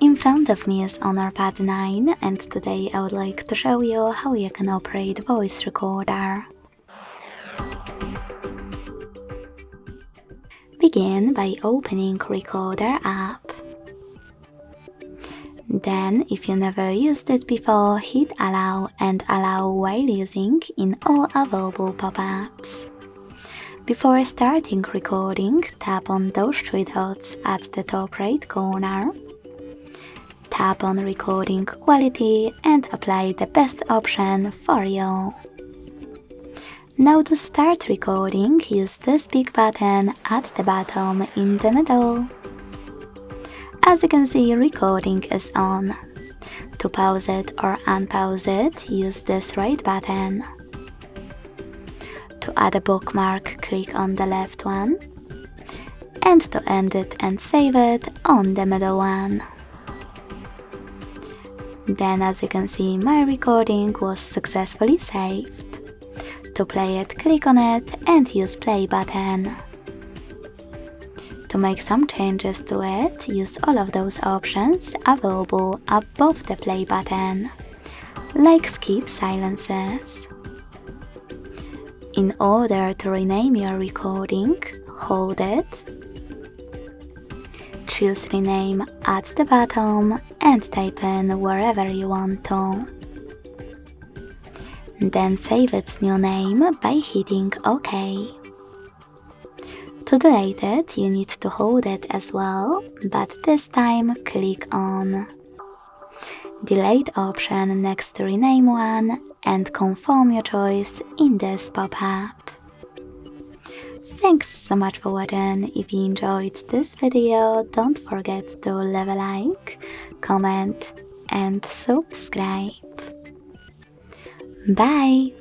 In front of me is Honor Pad 9, and today I would like to show you how you can operate voice recorder. Begin by opening Recorder app. Then, if you never used it before, hit Allow and Allow while using in all available pop-ups. Before starting recording, tap on those three dots at the top right corner. Tap on Recording Quality and apply the best option for you. Now to start recording, use this big button at the bottom in the middle. As you can see, recording is on. To pause it or unpause it, use this right button. To add a bookmark, click on the left one. And to end it and save it, on the middle one. Then, as you can see, my recording was successfully saved. To play it, click on it and use play button. To make some changes to it, use all of those options available above the play button, like skip silences. In order to rename your recording, hold it, choose rename at the bottom and type in wherever you want to. Then save its new name by hitting OK. To delete it, you need to hold it as well, but this time click on Delete option next to rename one and confirm your choice in this pop-up. Thanks so much for watching. If you enjoyed this video, don't forget to leave a like, comment and subscribe. Bye!